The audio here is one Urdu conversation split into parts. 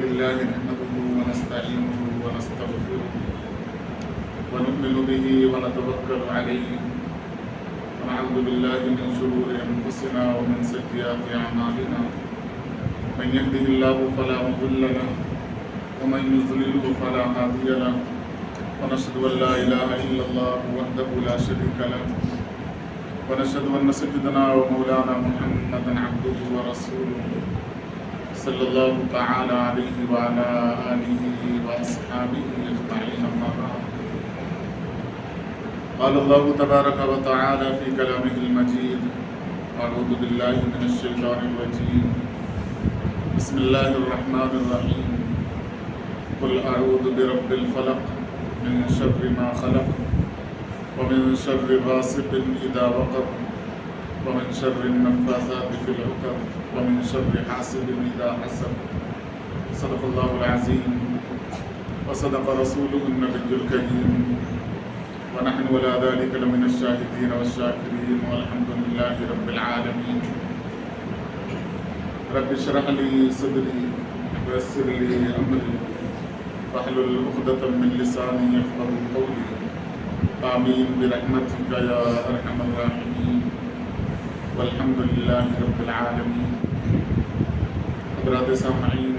لله نحمده ونستعينه ونستغفره ونؤمن به ونتوكل عليه ونعوذ بالله من شرور أنفسنا ومن سيئات أعمالنا من يهده الله فلا مضل له ومن يضلله فلا هادي له ونشهد أن لا إله إلا الله وحده لا شريك له ونشهد أن سيدنا ومولانا محمدا عبده ورسوله صلى الله تعالى عليه وعلى آله وأصحابه أجمعين أما بعد قال الله تبارك وتعالى في كلامه المجيد أعوذ بالله من الشيطان الرجيم بسم الله الرحمن الرحيم قل أعوذ برب الفلق من شر ما خلق ومن شر غاسق إذا وقب ومن شر النفاثات في العقد ومن شر حاسد إذا حسد صدق الله العظيم وصدق رسوله النبي الكريم ونحن ولا ذلك لمن الشاهدين والشاكرين والحمد لله رب العالمين رب اشرح لي صدري ويسر لي أمري واحلل عقدة من لساني يفقهوا قولي آمين برحمتك يا أرحم الراحمين والحمد لله رب العالمين. حضرات سامعین،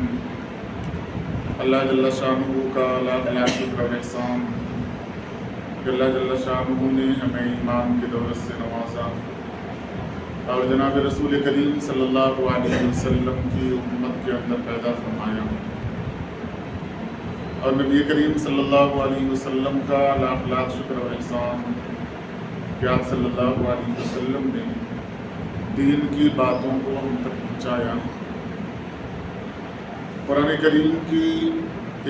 اللہ جل شانہ کا لاکھ شکر و احسان کہ اللہ جل شانہ نے ہمیں ایمان کی دولت سے نوازا اور جناب رسول کریم صلی اللہ علیہ وسلم کی امت کے اندر پیدا فرمایا، اور نبی کریم صلی اللہ علیہ وسلم کا لاکھ شکر و احسان کہ آپ صلی اللہ علیہ وسلم نے دین کی باتوں کو ہم تک پہنچایا۔ قرآن کریم کی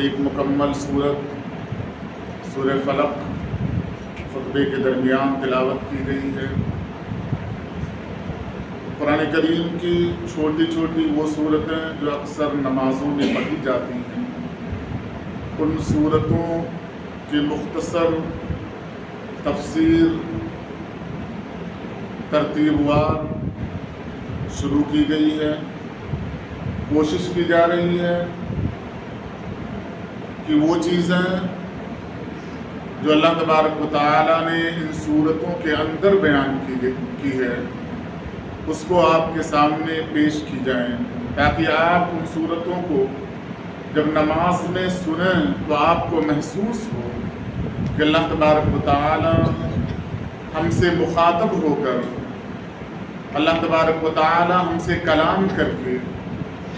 ایک مکمل سورت سورہ فلق خطبے کے درمیان تلاوت کی گئی ہے۔ قرآن کریم کی چھوٹی چھوٹی وہ صورتیں جو اکثر نمازوں میں پڑھی جاتی ہیں، ان صورتوں کی مختصر تفسیر ترتیب وار شروع کی گئی ہے۔ کوشش کی جا رہی ہے کہ وہ چیزیں جو اللہ تبارک و تعالیٰ نے ان صورتوں کے اندر بیان کی ہے اس کو آپ کے سامنے پیش کی جائیں، تاکہ آپ ان صورتوں کو جب نماز میں سنیں تو آپ کو محسوس ہو کہ اللہ تبارک و تعالیٰ ہم سے مخاطب ہو کر، اللہ تبارک و تعالیٰ ہم سے کلام کر کے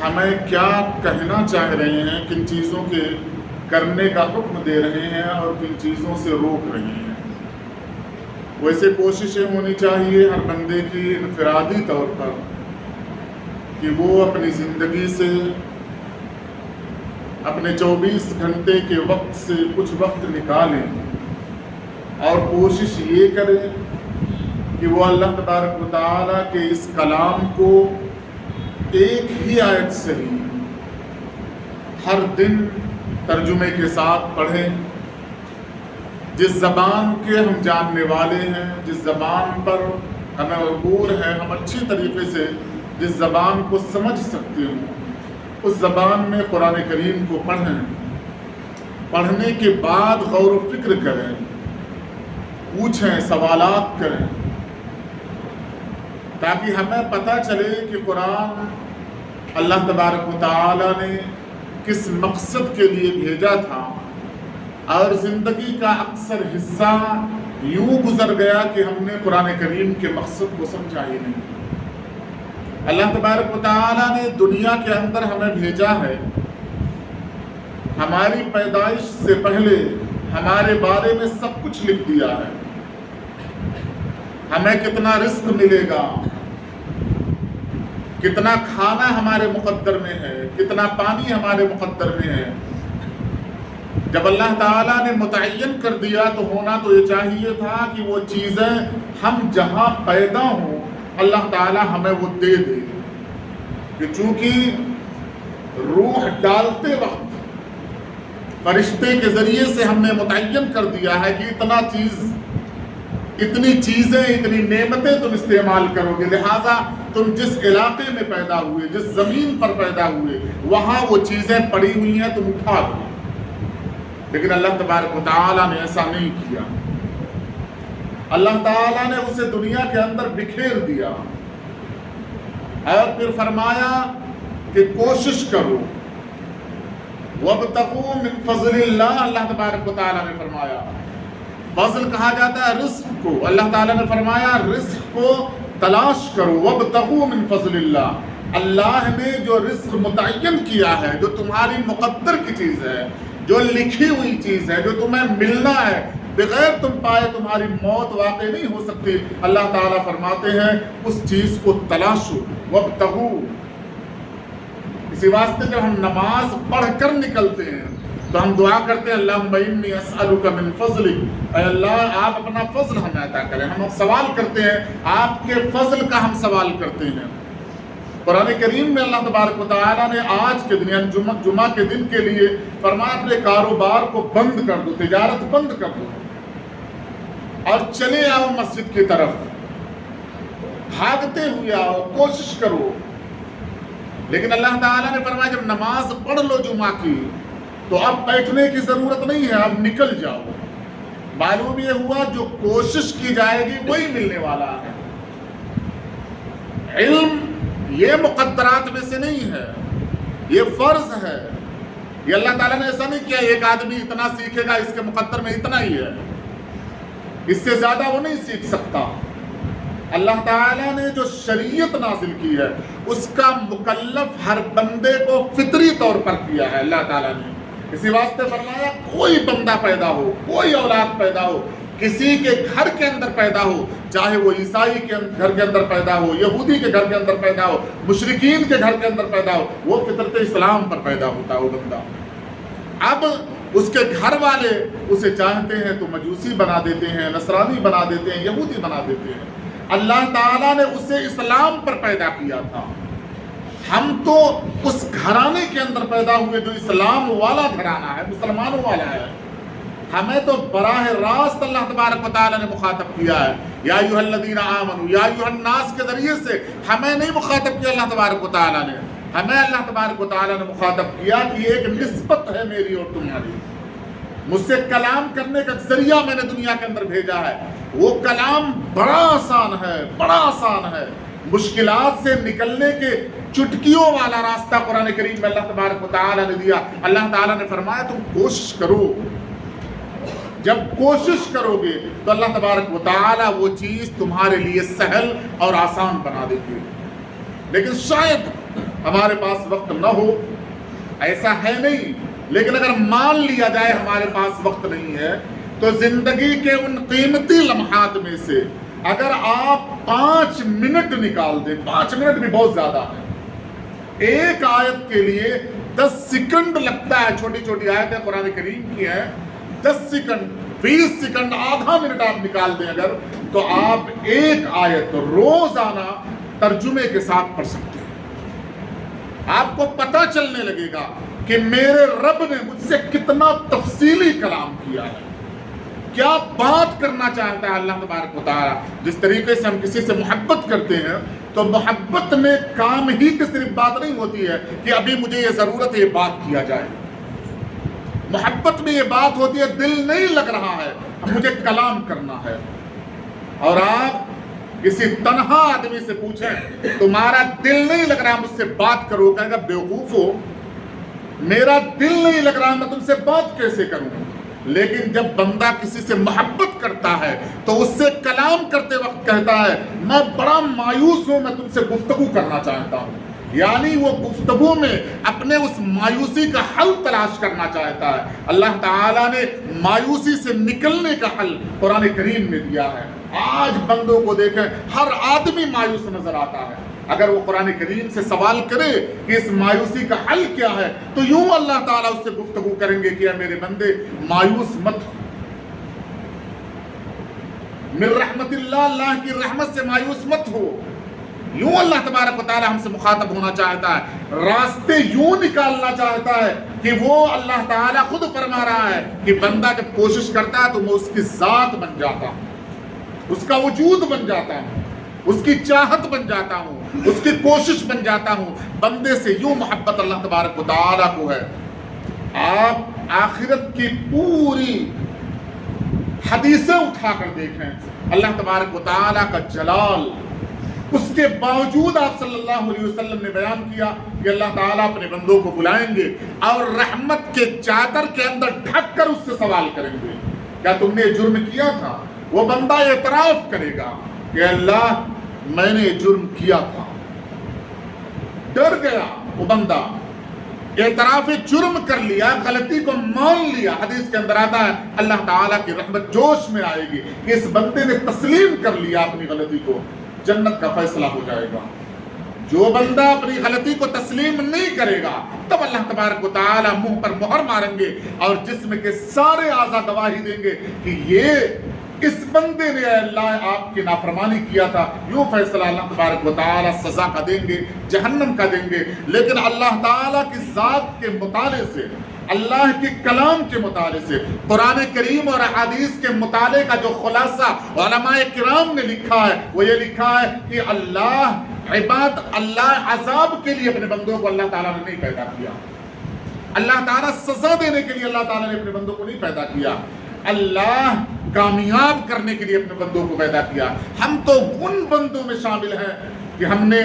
ہمیں کیا کہنا چاہ رہے ہیں، کن چیزوں کے کرنے کا حکم دے رہے ہیں اور کن چیزوں سے روک رہے ہیں۔ ویسے کوششیں ہونی چاہیے ہر بندے کی انفرادی طور پر کہ وہ اپنی زندگی سے اپنے 24 گھنٹے کے وقت سے کچھ وقت نکالیں اور کوشش یہ کریں کہ وہ اللہ تبارک و تعالیٰ کے اس کلام کو ایک ہی آیت سے ہی ہر دن ترجمے کے ساتھ پڑھیں۔ جس زبان کے ہم جاننے والے ہیں، جس زبان پر ہمیں عبور ہے، ہم اچھی طریقے سے جس زبان کو سمجھ سکتے ہوں، اس زبان میں قرآن کریم کو پڑھیں۔ پڑھنے کے بعد غور و فکر کریں، پوچھیں، سوالات کریں، تاکہ ہمیں پتہ چلے کہ قرآن اللہ تبارک و تعالیٰ نے کس مقصد کے لیے بھیجا تھا، اور زندگی کا اکثر حصہ یوں گزر گیا کہ ہم نے قرآن کریم کے مقصد کو سمجھا ہی نہیں۔ اللہ تبارک و تعالیٰ نے دنیا کے اندر ہمیں بھیجا ہے، ہماری پیدائش سے پہلے ہمارے بارے میں سب کچھ لکھ دیا ہے، ہمیں کتنا رزق ملے گا، کتنا کھانا ہمارے مقدر میں ہے، کتنا پانی ہمارے مقدر میں ہے۔ جب اللہ تعالیٰ نے متعین کر دیا تو ہونا تو یہ چاہیے تھا کہ وہ چیزیں ہم جہاں پیدا ہوں اللہ تعالیٰ ہمیں وہ دے دے، کہ چونکہ روح ڈالتے وقت فرشتے کے ذریعے سے ہم نے متعین کر دیا ہے کہ اتنا چیز اتنی چیزیں اتنی نعمتیں تم استعمال کرو گے، لہٰذا تم جس علاقے میں پیدا ہوئے، جس زمین پر پیدا ہوئے، وہاں وہ چیزیں پڑی ہوئی ہیں، تم اٹھا دو۔ لیکن اللہ تبارک و تعالیٰ نے ایسا نہیں کیا۔ اللہ تعالیٰ نے اسے دنیا کے اندر بکھیر دیا اور پھر فرمایا کہ کوشش کرو، وَابْتَغُوا مِن فَضْلِ اللَّهِ۔ اللہ تبارک و تعالیٰ نے فرمایا، فضل کہا جاتا ہے رزق کو، اللہ تعالیٰ نے فرمایا رزق کو تلاش کرو، وَابْتَغُوا مِن فَضْلِ اللَّهِ۔ اللہ نے جو رزق متعین کیا ہے، جو تمہاری مقدر کی چیز ہے، جو لکھی ہوئی چیز ہے، جو تمہیں ملنا ہے، بغیر تم پائے تمہاری موت واقع نہیں ہو سکتی، اللہ تعالیٰ فرماتے ہیں اس چیز کو تلاشو، وابتغوا۔ اسی واسطے جب ہم نماز پڑھ کر نکلتے ہیں تو ہم دعا کرتے ہیں اللہم انی اسألک من فضلک، اے اللہ آپ اپنا فضل ہمیں عطا کریں۔ ہم سوال کرتے ہیں، آپ کے فضل کا ہم سوال کرتے ہیں۔ قرآن کریم میں اللہ تبارک و تعالیٰ نے آج کے دن یعنی جمعہ کے دن کے لیے فرمایا اپنے کاروبار کو بند کر دو، تجارت بند کر دو اور چلے آؤ مسجد کی طرف، بھاگتے ہوئے آؤ، کوشش کرو۔ لیکن اللہ تعالیٰ نے فرمایا جب نماز پڑھ لو جمعہ کی تو اب بیٹھنے کی ضرورت نہیں ہے، اب نکل جاؤ۔ معلوم یہ ہوا جو کوشش کی جائے گی وہی ملنے والا ہے۔ علم یہ مقدرات میں سے نہیں ہے، یہ فرض ہے۔ یہ اللہ تعالیٰ نے ایسا نہیں کیا ایک آدمی اتنا سیکھے گا، اس کے مقدر میں اتنا ہی ہے، اس سے زیادہ وہ نہیں سیکھ سکتا۔ اللہ تعالیٰ نے جو شریعت نازل کی ہے اس کا مکلف ہر بندے کو فطری طور پر کیا ہے اللہ تعالیٰ نے۔ اسی واسطے فرمایا کوئی بندہ پیدا ہو، کوئی اولاد پیدا ہو، کسی کے گھر کے اندر پیدا ہو، چاہے وہ عیسائی کے گھر کے اندر پیدا ہو، یہودی کے گھر کے اندر پیدا ہو، مشرکین کے گھر کے اندر پیدا ہو، وہ فطرت اسلام پر پیدا ہوتا ہے وہ بندہ۔ اب اس کے گھر والے اسے چاہتے ہیں تو مجوسی بنا دیتے ہیں، نصرانی بنا دیتے ہیں، یہودی بنا دیتے ہیں۔ اللہ تعالیٰ نے اسے اسلام پر پیدا کیا تھا۔ ہم تو اس گھرانے کے اندر پیدا ہوئے جو اسلام والا گھرانہ ہے، مسلمانوں والا ہے۔ ہمیں تو براہ راست اللہ تبارک و تعالیٰ نے مخاطب کیا ہے، یا ایھا الذین آمنوا، یا ایھا الناس کے ذریعے سے ہمیں نہیں مخاطب کیا اللہ تبارک و تعالیٰ نے۔ ہمیں اللہ تبارک و تعالیٰ نے مخاطب کیا کہ یہ ایک نسبت ہے میری اور تمہاری، مجھ سے کلام کرنے کا ذریعہ میں نے دنیا کے اندر بھیجا ہے۔ وہ کلام بڑا آسان ہے، بڑا آسان ہے۔ مشکلات سے نکلنے کے چٹکیوں والا راستہ قرآن کریم میں اللہ تبارک و تعالیٰ نے دیا۔ اللہ تعالیٰ نے فرمایا تم کوشش کرو، جب کوشش کرو گے تو اللہ تبارک و تعالیٰ وہ چیز تمہارے لیے سہل اور آسان بنا دے گی۔ لیکن شاید ہمارے پاس وقت نہ ہو، ایسا ہے نہیں، لیکن اگر مان لیا جائے ہمارے پاس وقت نہیں ہے تو زندگی کے ان قیمتی لمحات میں سے اگر آپ 5 منٹ نکال دیں، 5 منٹ بھی بہت زیادہ ہے، ایک آیت کے لیے 10 سیکنڈ لگتا ہے، چھوٹی چھوٹی آیتیں قرآن کریم کی ہیں، 10 سیکنڈ 20 سیکنڈ آدھا منٹ آپ نکال دیں اگر، تو آپ ایک آیت روزانہ ترجمے کے ساتھ پڑھ سکتے ہیں۔ آپ کو پتہ چلنے لگے گا کہ میرے رب نے مجھ سے کتنا تفصیلی کلام کیا ہے، کیا بات کرنا چاہتا ہے اللہ تبارک و تعالیٰ۔ جس طریقے سے ہم کسی سے محبت کرتے ہیں تو محبت میں کام ہی کی صرف بات نہیں ہوتی ہے کہ ابھی مجھے یہ ضرورت ہے یہ بات کیا جائے، محبت میں یہ بات ہوتی ہے دل نہیں لگ رہا ہے، مجھے کلام کرنا ہے۔ اور آپ کسی تنہا آدمی سے پوچھیں تمہارا دل نہیں لگ رہا مجھ سے بات کرو، کہے گا بیوقوف ہو، میرا دل نہیں لگ رہا میں تم سے بات کیسے کروں۔ لیکن جب بندہ کسی سے محبت کرتا ہے تو اس سے کلام کرتے وقت کہتا ہے میں بڑا مایوس ہوں، میں تم سے گفتگو کرنا چاہتا ہوں، یعنی وہ گفتگو میں اپنے اس مایوسی کا حل تلاش کرنا چاہتا ہے۔ اللہ تعالیٰ نے مایوسی سے نکلنے کا حل قرآن کریم میں دیا ہے۔ آج بندوں کو دیکھیں ہر آدمی مایوس نظر آتا ہے، اگر وہ قرآن کریم سے سوال کرے کہ اس مایوسی کا حل کیا ہے تو یوں اللہ تعالیٰ اس سے گفتگو کریں گے کہ اے میرے بندے مایوس مت ہو، من رحمت اللہ، اللہ کی رحمت سے مایوس مت ہو۔ یوں اللہ تبارک و تعالیٰ ہم سے مخاطب ہونا چاہتا ہے، راستے یوں نکالنا چاہتا ہے کہ وہ اللہ تعالیٰ خود فرما رہا ہے کہ بندہ جب کوشش کرتا ہے تو وہ اس کی ذات بن جاتا ہے۔ اس کا وجود بن جاتا ہوں، اس کی چاہت بن جاتا ہوں، اس کی کوشش بن جاتا ہوں۔ بندے سے یوں محبت اللہ تبارک و تعالیٰ کو ہے۔ آپ آخرت کی پوری حدیثیں اٹھا کر دیکھیں، اللہ تبارک و تعالیٰ کا جلال، اس کے باوجود آپ صلی اللہ علیہ وسلم نے بیان کیا کہ اللہ تعالیٰ اپنے بندوں کو بلائیں گے اور رحمت کے چادر کے اندر ڈھک کر اس سے سوال کریں گے، کیا تم نے جرم کیا تھا؟ وہ بندہ اعتراف کرے گا کہ اللہ میں نے جرم کیا تھا، ڈر گیا وہ بندہ، اعتراف جرم کر لیا، غلطی کو مان لیا۔ حدیث کے اندر آتا ہے اللہ تعالیٰ کی رحمت جوش میں آئے گی کہ اس بندے نے تسلیم کر لیا اپنی غلطی کو، جنت کا فیصلہ ہو جائے گا۔ جو بندہ اپنی غلطی کو تسلیم نہیں کرے گا تب اللہ تبارک و تعالیٰ منہ پر مہر ماریں گے اور جسم کے سارے اعضاء گواہی دیں گے کہ یہ اس بندے نے اے اللہ آپ کی نافرمانی کیا تھا۔ یوں فیصلہ اللہ تبارک و تعالیٰ سزا کا دیں گے، جہنم کا دیں گے۔ لیکن اللہ تعالیٰ کی ذات کے مطالعے سے، اللہ کے کلام کے مطالعے سے، قرآن کریم اور احادیث کے مطالعے کا جو خلاصہ علماء کرام نے لکھا ہے وہ یہ لکھا ہے کہ اللہ عذاب کے لیے اپنے بندوں کو اللہ تعالیٰ نے نہیں پیدا کیا، اللہ تعالیٰ سزا دینے کے لیے اللہ تعالیٰ نے اپنے بندوں کو نہیں پیدا کیا، اللہ کامیاب کرنے کے لیے اپنے بندوں کو پیدا کیا۔ ہم تو ان بندوں میں شامل ہیں کہ ہم نے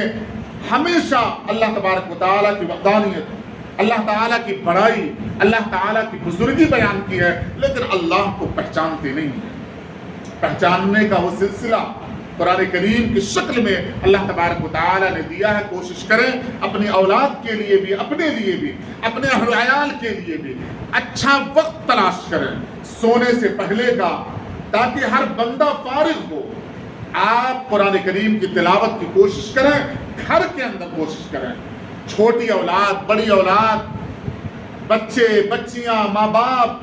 ہمیشہ اللہ تبارک و تعالیٰ کی وحدانیت، اللہ تعالیٰ کی بڑائی، اللہ تعالیٰ کی بزرگی بیان کی ہے، لیکن اللہ کو پہچانتے نہیں ہیں۔ پہچاننے کا وہ سلسلہ قرآن کریم کی شکل میں اللہ تبارک و تعالیٰ نے دیا ہے۔ کوشش کریں اپنی اولاد کے لیے بھی، اپنے لیے بھی، اپنے اہل و عیال کے لیے بھی اچھا وقت تلاش کریں سونے سے پہلے کا، تاکہ ہر بندہ فارغ ہو۔ آپ قرآن کریم کی تلاوت کی کوشش کریں، گھر کے اندر کوشش کریں، چھوٹی اولاد، بڑی اولاد، بچے بچیاں، ماں باپ،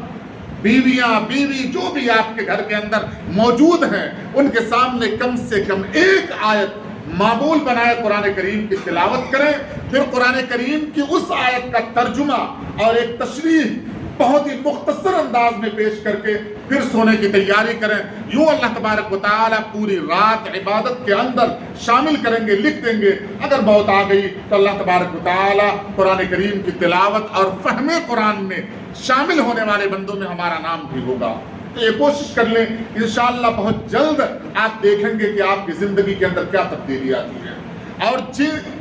بیویاں بیوی، جو بھی آپ کے گھر کے اندر موجود ہیں ان کے سامنے کم سے کم ایک آیت معمول بنائے قرآن کریم کی تلاوت کریں، پھر قرآن کریم کی اس آیت کا ترجمہ اور ایک تشریح بہت ہی مختصر انداز میں پیش کر کے پھر سونے کی تیاری کریں۔ یوں اللہ تبارک و تعالیٰ پوری رات عبادت کے اندر شامل کریں گے، لکھ دیں گے۔ اگر موت آ گئی تو اللہ تبارک و تعالیٰ قرآن کریم کی تلاوت اور فہم قرآن میں شامل ہونے والے بندوں میں ہمارا نام بھی ہوگا۔ تو یہ کوشش کر لیں، انشاءاللہ بہت جلد آپ دیکھیں گے کہ آپ کی زندگی کے اندر کیا تبدیلی آتی ہے۔ اور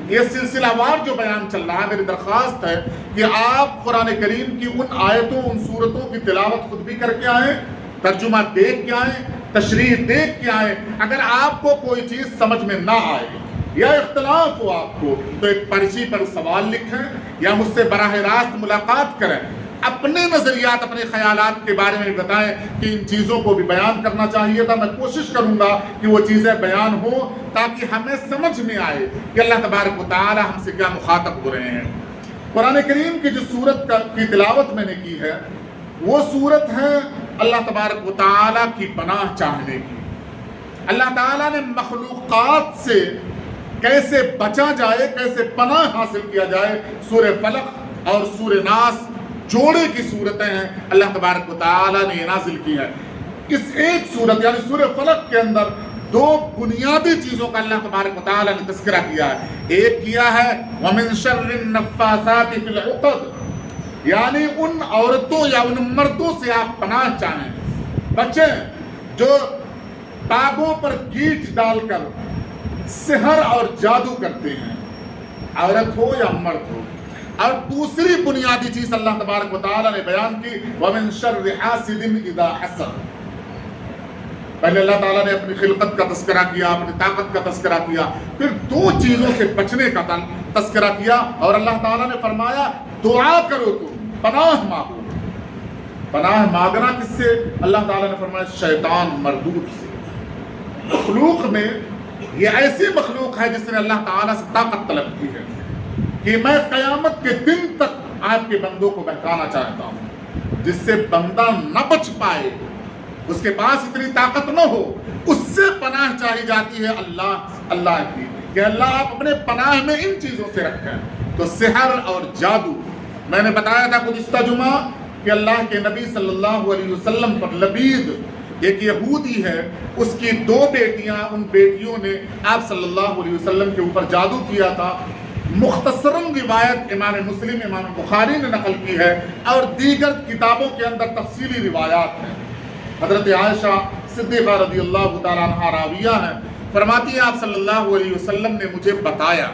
یہ سلسلہ وار جو بیان چل رہا ہے، میری درخواست ہے کہ آپ قرآن کریم کی ان آیتوں، ان سورتوں کی تلاوت خود بھی کر کے آئیں، ترجمہ دیکھ کے آئیں، تشریح دیکھ کے آئیں۔ اگر آپ کو کوئی چیز سمجھ میں نہ آئے یا اختلاف ہو آپ کو تو ایک پرچی پر سوال لکھیں یا مجھ سے براہ راست ملاقات کریں، اپنے نظریات، اپنے خیالات کے بارے میں بتائیں کہ ان چیزوں کو بھی بیان کرنا چاہیے تھا۔ میں کوشش کروں گا کہ وہ چیزیں بیان ہوں تاکہ ہمیں سمجھ میں آئے کہ اللہ تبارک و تعالی ہم سے کیا مخاطب ہو رہے ہیں۔ قرآن کریم کی جو سورت کی تلاوت میں نے کی ہے وہ سورت ہے اللہ تبارک و تعالی کی پناہ چاہنے کی۔ اللہ تعالیٰ نے مخلوقات سے کیسے بچا جائے، کیسے پناہ حاصل کیا جائے، سورہ فلق اور سورہ ناس جوڑے کی صورتیں ہیں، اللہ تبارک و تعالیٰ نے یہ نازل کی ہے۔ اس ایک صورت یعنی سورہ فلق کے اندر دو بنیادی چیزوں کا اللہ تبارک و تعالیٰ نے تذکرہ کیا ہے۔ ایک کیا ہے وَمِن شَرِّ النَّفَّاثَاتِ فِي الْعُقَدِ، یعنی ان عورتوں یا ان مردوں سے آپ پناہ چاہیں، بچیں جو تاگوں پر گیٹ ڈال کر سحر اور جادو کرتے ہیں، عورت ہو یا مرد ہو۔ اور دوسری بنیادی چیز اللہ تبارک و تعالیٰ نے بیان کی وَمِن شَرِّ حَاسِدٍ إِذَا حَسَدَ۔ پہلے اللہ تعالیٰ نے اپنی خلقت کا تذکرہ کیا، اپنی طاقت کا تذکرہ کیا، پھر دو چیزوں سے بچنے کا تذکرہ کیا اور اللہ تعالیٰ نے فرمایا دعا کرو، تم پناہ مانگو۔ پناہ مانگنا کس سے؟ اللہ تعالیٰ نے فرمایا شیطان مردود سے۔ مخلوق میں یہ ایسی مخلوق ہے جس نے اللہ تعالیٰ سے طاقت طلب کی ہے کہ میں قیامت کے دن تک آپ کے بندوں کو بہکانا چاہتا ہوں، جس سے بندہ نہ بچ پائے، اس کے پاس اتنی طاقت نہ ہو، اس سے پناہ چاہی جاتی ہے اللہ کی کہ اللہ آپ اپنے پناہ میں ان چیزوں سے رکھیں۔ تو سحر اور جادو، میں نے بتایا تھا گزشتہ جمعہ کہ اللہ کے نبی صلی اللہ علیہ وسلم پر لبید ایک یہودی ہے، اس کی 2 بیٹیاں، ان بیٹیوں نے آپ صلی اللہ علیہ وسلم کے اوپر جادو کیا تھا۔ مختصراً روایت امام مسلم، امام بخاری نے نقل کی ہے، اور دیگر کتابوں کے اندر تفصیلی روایات ہیں۔ حضرت عائشہ صدیقہ رضی اللہ تعالیٰ عنہا راویہ ہیں، فرماتی ہیں آپ صلی اللہ علیہ وسلم نے مجھے بتایا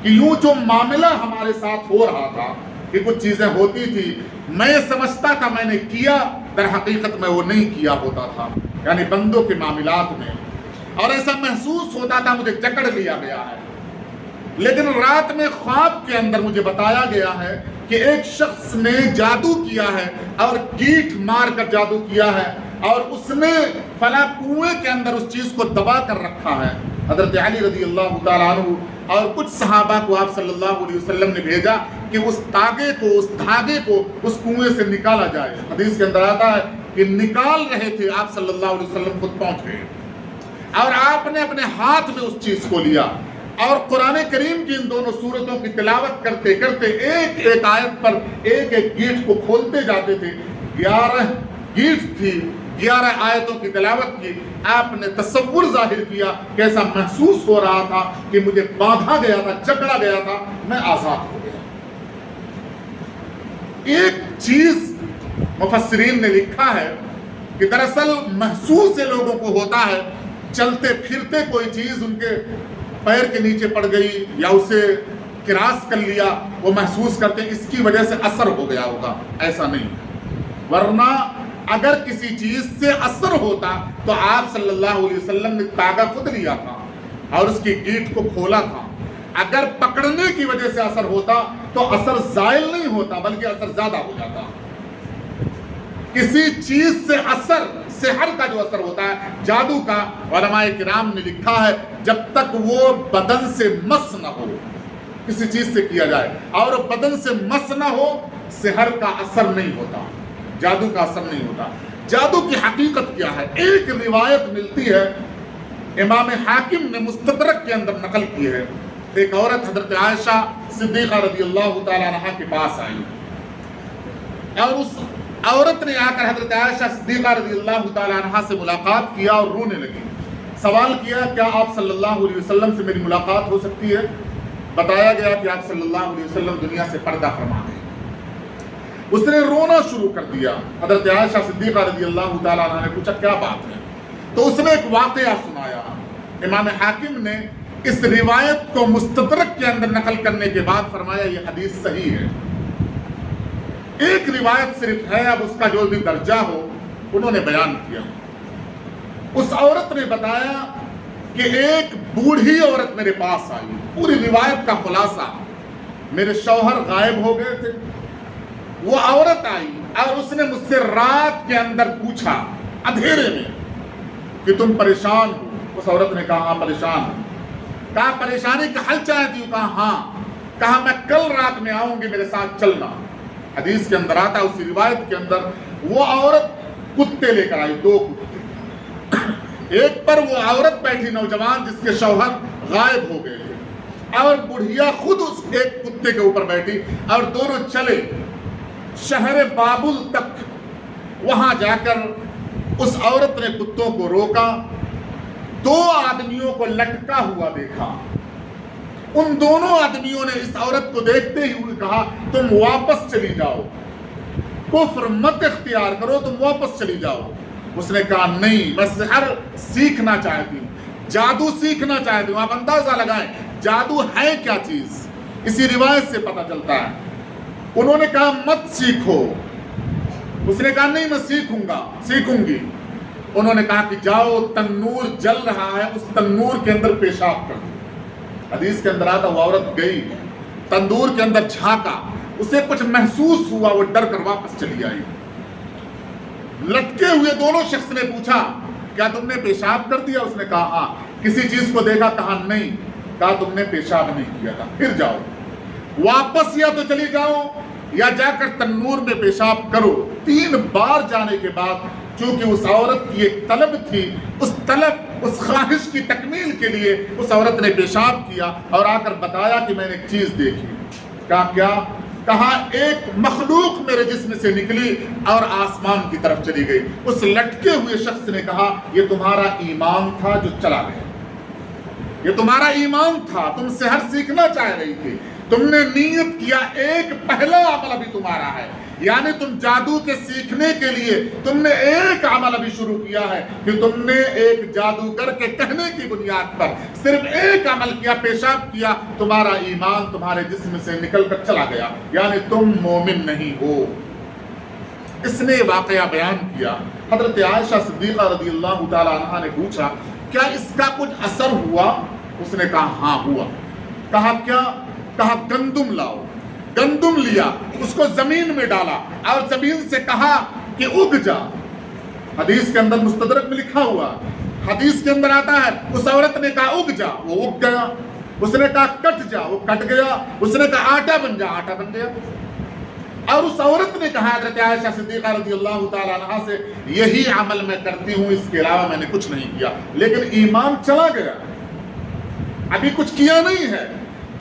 کہ یوں جو معاملہ ہمارے ساتھ ہو رہا تھا، کہ کچھ چیزیں ہوتی تھی، میں سمجھتا تھا میں نے کیا، در حقیقت میں وہ نہیں کیا ہوتا تھا، یعنی بندوں کے معاملات میں، اور ایسا محسوس ہوتا تھا مجھے جکڑ لیا گیا ہے۔ لیکن رات میں خواب کے اندر مجھے بتایا گیا ہے کہ ایک شخص نے جادو کیا ہے اور گیٹ مار کر جادو کیا ہے، اور اس نے فلاں کنویں کے اندر اس چیز کو دبا کر رکھا ہے۔ حضرت علی رضی اللہ تعالیٰ عنہ اور کچھ صحابہ کو آپ صلی اللہ علیہ وسلم نے بھیجا کہ اس تاگے کو، اس دھاگے کو اس کنویں سے نکالا جائے۔ حدیث کے اندر آتا ہے کہ نکال رہے تھے، آپ صلی اللہ علیہ وسلم خود پہنچ گئے، اور آپ نے اپنے ہاتھ میں اس چیز کو لیا، اور قرآن کریم کی ان دونوں سورتوں کی تلاوت کرتے کرتے ایک ایک آیت پر ایک ایک گیٹ کو کھولتے جاتے تھے۔ 11 گیٹ تھی، 11 آیتوں کی تلاوت کی۔ آپ نے تصور ظاہر کیا، کیسا محسوس ہو رہا تھا کہ مجھے باندھا گیا تھا، جکڑا گیا تھا، میں آزاد ہو گیا۔ ایک چیز مفسرین نے لکھا ہے کہ دراصل محسوس لوگوں کو ہوتا ہے، چلتے پھرتے کوئی چیز ان کے پیر کے نیچے پڑ گئی یا اسے کراس کر لیا، وہ محسوس کرتے ہیں اس کی وجہ سے اثر ہو گیا ہوگا، ایسا نہیں۔ ورنہ اگر کسی چیز سے اثر ہوتا تو آپ صلی اللہ علیہ وسلم نے تاگا خود لیا تھا اور اس کی گیٹ کو کھولا تھا۔ اگر پکڑنے کی وجہ سے اثر ہوتا تو اثر زائل نہیں ہوتا بلکہ اثر زیادہ ہو جاتا۔ کسی چیز سے اثر، سحر کا جو اثر ہوتا ہے، جادو کا، علماء کرام نے لکھا ہے جب تک وہ بدن سے مس نہ ہو، کسی چیز سے کیا جائے اور بدن سے مس نہ ہو، سحر کا اثر نہیں ہوتا، جادو کا اثر نہیں ہوتا۔ جادو کی حقیقت کیا ہے؟ ایک روایت ملتی ہے، امام حاکم نے مستدرک کے اندر نقل کی ہے۔ ایک عورت حضرت عائشہ صدیقہ رضی اللہ تعالیٰ عنہا کے پاس آئی، اور اس عورت نے آ کر حضرت عائشہ صدیقہ رضی اللہ تعالیٰ عنہا سے ملاقات کیا اور رونے لگی۔ سوال کیا کیا آپ صلی اللہ علیہ وسلم سے میری ملاقات ہو سکتی ہے؟ بتایا گیا کہ آپ صلی اللہ علیہ وسلم دنیا سے پردہ فرما گئے۔ اس نے رونا شروع کر دیا۔ حضرت عائشہ صدیقہ رضی اللہ تعالیٰ عنہ نے پوچھا کیا بات ہے؟ تو اس نے ایک واقعہ سنایا۔ امام حاکم نے اس روایت کو مستدرک کے اندر نقل کرنے کے بعد فرمایا یہ حدیث صحیح ہے۔ ایک روایت صرف ہے، اب اس کا جو بھی درجہ ہو انہوں نے بیان کیا۔ اس عورت نے بتایا کہ ایک بوڑھی عورت میرے پاس آئی۔ پوری روایت کا خلاصہ، میرے شوہر غائب ہو گئے تھے، وہ عورت آئی اور اس نے مجھ سے رات کے اندر پوچھا اندھیرے میں کہ تم پریشان ہو؟ اس عورت نے کہا ہاں پریشان ہوں۔ کہا پریشانی کا حل چاہتی ہوں؟ کہا ہاں۔ کہا میں کل رات میں آؤں گی، میرے ساتھ چلنا۔ حدیث کے اندر آتا ہے، اسی روایت کے اندر وہ عورت کتے لے کر آئی، 2 کتے۔ ایک پر وہ عورت بیٹھی نوجوان جس کے شوہر غائب ہو گئے تھے، اور بڑھیا خود اس ایک کتے کے اوپر بیٹھی، اور دونوں چلے شہر بابل تک۔ وہاں جا کر اس عورت نے کتوں کو روکا، 2 آدمیوں کو لٹکا ہوا دیکھا۔ ان دونوں آدمیوں نے اس عورت کو دیکھتے ہی ہوئے کہا تم واپس چلی جاؤ، کفر مت اختیار کرو، تم واپس چلی جاؤ۔ اس نے کہا نہیں، میں سحر سیکھنا چاہتی ہوں، جادو سیکھنا چاہتی ہوں۔ آپ اندازہ لگائیں جادو ہے کیا چیز، اسی روایت سے پتہ چلتا ہے۔ انہوں نے کہا مت سیکھو۔ اس نے کہا نہیں میں سیکھوں گی۔ انہوں نے کہا کہ جاؤ، تنور جل رہا ہے، اس تنور کے اندر پیشاب کر دو۔ حدیث کے اندر آتا وہ عورت گئی، تندور کے اندر جھانکا، اسے کچھ محسوس ہوا، وہ ڈر کر واپس چلی آئی۔ لٹکے ہوئے دونوں شخص نے پوچھا کیا تم نے پیشاب کر دیا؟ اس نے کہا ہاں۔ کسی چیز کو دیکھا؟ کہا نہیں۔ کہا تم نے پیشاب نہیں کیا تھا، پھر جاؤ واپس، یا تو چلی جاؤ یا جا کر تنور میں پیشاب کرو۔ 3 بار جانے کے بعد چونکہ اس عورت کی ایک طلب تھی، اس خواہش کی تکمیل کے لیے اس عورت نے پیشاب کیا اور آ کر بتایا کہ میں نے ایک چیز دیکھی۔ کہا کیا؟ کہا ایک مخلوق میرے جسم سے نکلی اور آسمان کی طرف چلی گئی. اس لٹکے ہوئے شخص نے کہا یہ تمہارا ایمان تھا جو چلا گیا, یہ تمہارا ایمان تھا, تم سحر سیکھنا چاہ رہی تھی, تم نے نیت کیا, ایک پہلا عمل ابھی تمہارا ہے, یعنی تم جادو کے سیکھنے کے لیے تم نے ایک عمل ابھی شروع کیا ہے کہ تم نے ایک جادوگر کے کہنے کی بنیاد پر صرف ایک عمل کیا, پیشاب کیا, تمہارا ایمان تمہارے جسم سے نکل کر چلا گیا, یعنی تم مومن نہیں ہو. اس نے واقعہ بیان کیا. حضرت عائشہ صدیقہ رضی اللہ تعالی عنہا نے پوچھا کیا اس کا کچھ اثر ہوا؟ اس نے کہا ہاں ہوا. کہا کیا؟ کہا گندم لاؤ. گندم لیا, اس کو زمین میں ڈالا اور زمین سے کہا کہ اگ جا. حدیث کے اندر مستدرک میں لکھا ہوا, حدیث کے اندر آتا ہے اس عورت نے کہا اگ جا, وہ اگ گیا. اس نے کہا کٹ جا, وہ کٹ گیا. اس نے کہا آٹا بن جا, آٹا بن گیا. اور اس عورت نے کہا حضرت عائشہ صدیقہ رضی اللہ تعالی عنہا سے یہی عمل میں کرتی ہوں, اس کے علاوہ میں نے کچھ نہیں کیا, لیکن ایمان چلا گیا, ابھی کچھ کیا نہیں ہے.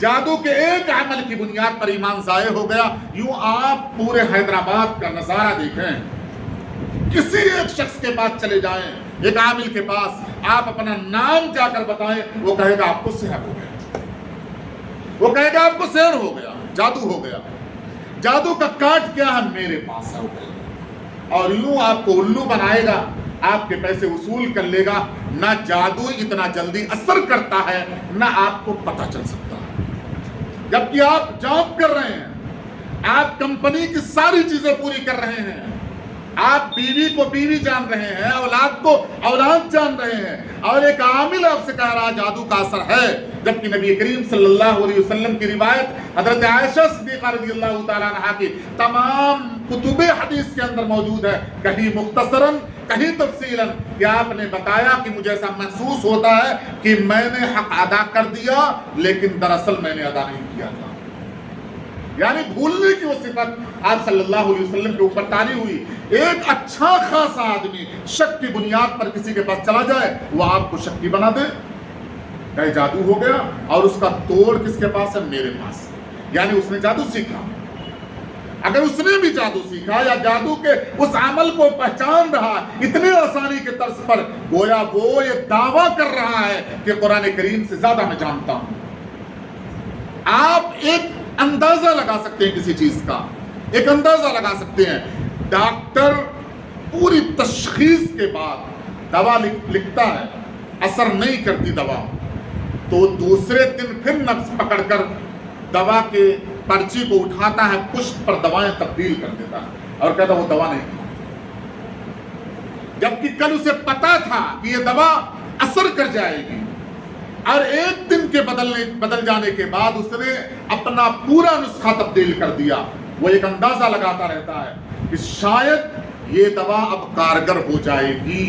جادو کے ایک عمل کی بنیاد پر ایمان ضائع ہو گیا. یوں آپ پورے حیدرآباد کا نظارہ دیکھیں, کسی ایک شخص کے پاس چلے جائیں, ایک عامل کے پاس, آپ اپنا نام جا کر بتائیں, وہ کہے گا آپ کو سحر ہو گیا, وہ کہے گا آپ کو سحر ہو گیا, جادو ہو گیا. جادو کا کاٹ کیا ہے میرے پاس ہو گیا. اور یوں آپ کو الو بنائے گا, آپ کے پیسے وصول کر لے گا. نہ جادو اتنا جلدی اثر کرتا ہے, نہ آپ کو پتہ چل سکتا ہے. جبکہ آپ جاب کر رہے ہیں, آپ کمپنی کی ساری چیزیں پوری کر رہے ہیں, آپ بیوی کو بیوی جان رہے ہیں, اولاد کو اولاد جان رہے ہیں, اور ایک عامل آپ سے کہہ رہا جادو کا اثر ہے. جبکہ نبی کریم صلی اللہ علیہ وسلم کی روایت حضرت عائشہ صدیقہ رضی اللہ تعالیٰ عنہا کی تمام کتب حدیث کے اندر موجود ہے, کہیں مختصراً کہیں تفصیلاً, کہ آپ نے بتایا کہ مجھے ایسا محسوس ہوتا ہے کہ میں نے حق ادا کر دیا لیکن دراصل میں نے ادا نہیں کیا تھا. یعنی بھولنے کی وہ صفت آپ صلی اللہ علیہ وسلم کے اوپر طاری ہوئی. ایک اچھا خاصا آدمی شک کی بنیاد پر کسی کے پاس چلا جائے, وہ آپ کو شکی بنا دے, کہ جادو ہو گیا, اور اس کا توڑ کس کے پاس ہے؟ میرے پاس. یعنی اس نے جادو سیکھا. اگر اس نے بھی جادو سیکھا یا جادو کے اس عمل کو پہچان رہا اتنے آسانی کے طرز پر, گویا وہ یہ دعویٰ کر رہا ہے کہ قرآن کریم سے زیادہ میں جانتا ہوں. آپ ایک اندازہ لگا سکتے ہیں کسی چیز کا, ایک اندازہ لگا سکتے ہیں. ڈاکٹر پوری تشخیص کے بعد دوا لکھتا ہے, اثر نہیں کرتی دوا, تو دوسرے دن پھر نفس پکڑ کر دوا کے پرچی کو اٹھاتا ہے, پشت پر دوائیں تبدیل کر دیتا ہے اور کہتا وہ دوا نہیں کھاتا. جبکہ کل اسے پتا تھا کہ یہ دوا اثر کر جائے گی, اور ایک دن کے بدل جانے کے بعد اس نے اپنا پورا نسخہ تبدیل کر دیا. وہ ایک اندازہ لگاتا رہتا ہے کہ شاید یہ دوا اب کارگر ہو جائے گی,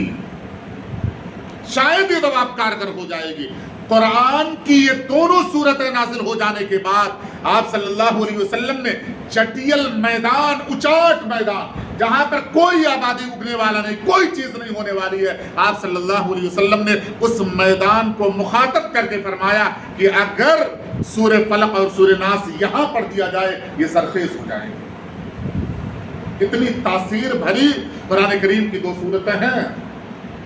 شاید یہ دوا اب کارگر ہو جائے گی. قرآن کی یہ دونوں صورتیں نازل ہو جانے کے بعد آپ صلی اللہ علیہ وسلم نے چٹیل میدان, اچاٹ میدان, جہاں پر کوئی آبادی اگنے والا نہیں, کوئی چیز نہیں ہونے والی ہے, آپ صلی اللہ علیہ وسلم نے اس میدان کو مخاطب کر کے فرمایا کہ اگر سورہ فلق اور سورہ ناس یہاں پڑھ دیا جائے یہ سرخیز ہو جائے گی. اتنی تاثیر بھری قرآن کریم کی دو صورتیں ہیں,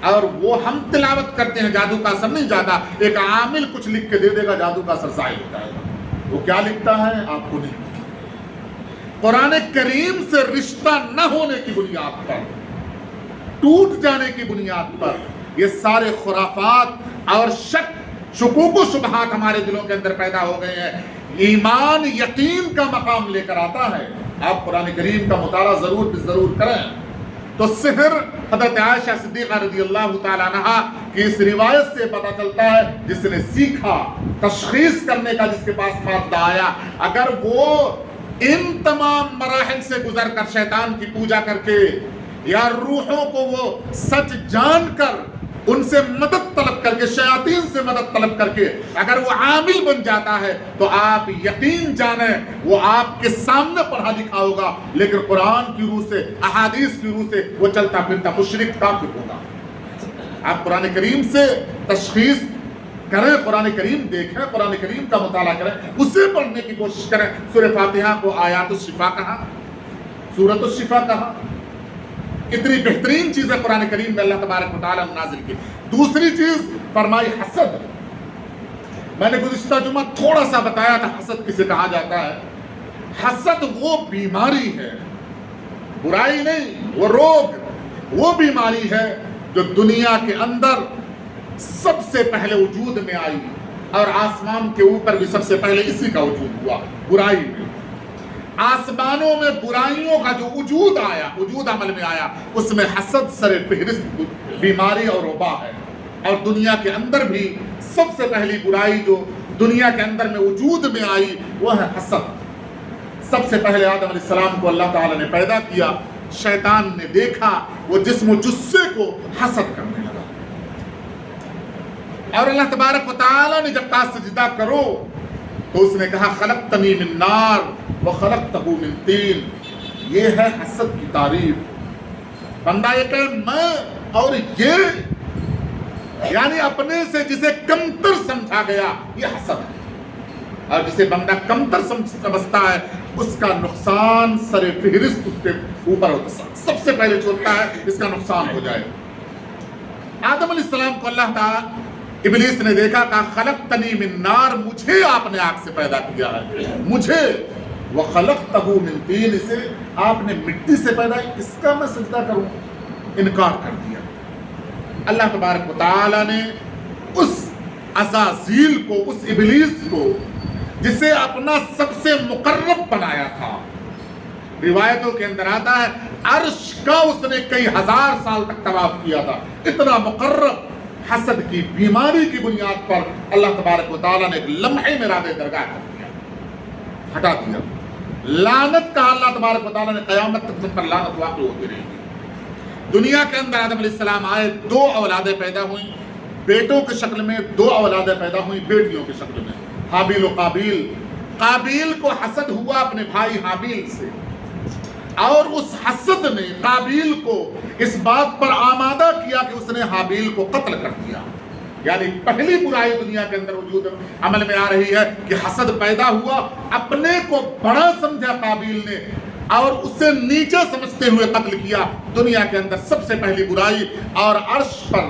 اور وہ ہم تلاوت کرتے ہیں, جادو کا اثر نہیں جاتا. ایک عامل کچھ لکھ کے دے دے گا, جادو کا اثر ظاہر ہو جائے گا. وہ کیا لکھتا ہے آپ کو نہیں پتا. قرآن کریم سے رشتہ نہ ہونے کی بنیاد پر, ٹوٹ جانے کی بنیاد پر یہ سارے خرافات اور شکوک و شبہات ہمارے دلوں کے اندر پیدا ہو گئے ہیں. ایمان یقین کا مقام لے کر آتا ہے. آپ قرآن کریم کا مطالعہ ضرور ضرور کریں. تو سحر حضرت عائشہ صدیقہ رضی اللہ تعالیٰ عنہا کی اس روایت سے پتہ چلتا ہے, جس نے سیکھا تشخیص کرنے کا, جس کے پاس مادہ آیا, اگر وہ ان تمام مراحل سے گزر کر شیطان کی پوجا کر کے یا روحوں کو وہ سچ جان کر ان سے مدد طلب کر کے, شیاطین سے مدد طلب کر کے اگر وہ عامل بن جاتا ہے, تو آپ یقین جانیں وہ آپ کے سامنے پڑھا لکھا ہوگا, لیکن قرآن کی روح سے, احادیث کی روح سے وہ چلتا پھرتا مشرک کافر ہوگا. آپ قرآن کریم سے تشخیص کریں قرآن کریم دیکھیں, قرآن کریم کا مطالعہ کریں, اسے پڑھنے کی کوشش کریں. سورہ فاتحہ کو آیات الشفا کہا, سورۃ الشفا کہا. اتنی بہترین چیزیں قرآن کریم میں اللہ تبارک و تعالیٰ نے نازل کی. دوسری چیز فرمائی حسد. میں نے گزشتہ جمعہ تھوڑا سا بتایا تھا حسد کسے کہا جاتا ہے. حسد وہ بیماری ہے, برائی نہیں, وہ روگ, وہ بیماری ہے جو دنیا کے اندر سب سے پہلے وجود میں آئی, اور آسمان کے اوپر بھی سب سے پہلے اسی کا وجود ہوا, برائی میں. آسمانوں میں برائیوں کا جو وجود آیا, وجود عمل میں آیا, اس میں حسد سر فہرست بیماری اور وبا ہے. اور دنیا کے اندر بھی سب سے پہلی برائی جو دنیا کے اندر میں وجود میں آئی وہ ہے حسد. سب سے پہلے آدم علیہ السلام کو اللہ تعالیٰ نے پیدا کیا, شیطان نے دیکھا وہ جسم و جثے کو حسد کرنے لگا, اور اللہ تبارک و تعالیٰ نے جب کہا سجدہ کرو تو اس نے کہا خلقتنی من نار وخلقتہ من طین. یہ ہے حسد کی تعریف. بندہ یہ کہ میں اور یہ, یعنی اپنے سے جسے کمتر سمجھا گیا, یہ حسد ہے. اور جسے بندہ کمتر سمجھتا ہے اس کا نقصان سر فہرست اس کے اوپر ہوتا ہے. سب سے پہلے جو ہوتا ہے اس کا نقصان ہو جائے. آدم علیہ السلام کو اللہ تعالیٰ, ابلیس نے دیکھا, کہا خلقتنی من نار, مجھے آپ نے آگ سے پیدا کیا ہے, مجھے, وخلقتہ من طین, اسے آپ نے مٹی سے پیدا کیا, اس کا میں سجدہ کروں؟ انکار کر دیا. اللہ تبارک و تعالیٰ نے اس عزازیل کو, اس ابلیس کو جسے اپنا سب سے مقرب بنایا تھا, روایتوں کے اندر آتا ہے عرش کا اس نے کئی ہزار سال تک طواف کیا تھا, اتنا مقرب, حسد کی بیماری کی بنیاد پر اللہ تبارک و تعالیٰ نے ایک لمحے میں راد درگاہ کر دیا, ہٹا دیا. لعنت کا اللہ تبارک و تعالیٰ نے قیامت تک تم پر لعنت واقع ہوتی رہے گی. دنیا کے اندر آدم علیہ السلام آئے, 2 اولادیں پیدا ہوئیں, بیٹوں کی شکل میں, 2 اولادیں پیدا ہوئیں بیٹیوں کی شکل میں, حابیل و قابیل. قابیل کو حسد ہوا اپنے بھائی حابیل سے, اور اس حسد نے قابیل کو اس بات پر آمادہ کیا کہ اس نے حابیل کو قتل کر دیا. یعنی پہلی برائی دنیا کے اندر وجود عمل میں آ رہی ہے کہ حسد پیدا ہوا, اپنے کو بڑا سمجھا قابیل نے اور اسے نیچے سمجھتے ہوئے قتل کیا. دنیا کے اندر سب سے پہلی برائی, اور عرش پر,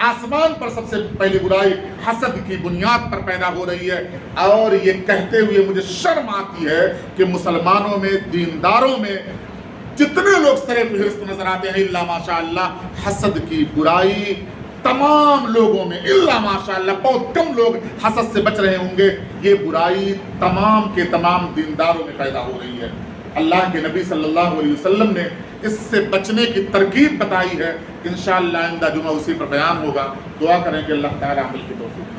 آسمان پر سب سے پہلی برائی حسد کی بنیاد پر پیدا ہو رہی ہے. اور یہ کہتے ہوئے مجھے شرم آتی ہے کہ مسلمانوں میں, دینداروں میں جتنے لوگ سر فہرست نظر آتے ہیں, الا ماشاء اللہ, حسد کی برائی تمام لوگوں میں, الا ماشاء اللہ بہت کم لوگ حسد سے بچ رہے ہوں گے. یہ برائی تمام کے تمام دینداروں میں پیدا ہو رہی ہے. اللہ کے نبی صلی اللہ علیہ وسلم نے اس سے بچنے کی ترکیب بتائی ہے. انشاءاللہ آئندہ جمعہ اسی پر بیان ہوگا. دعا کریں کہ اللہ تعالیٰ عمل کی توفیق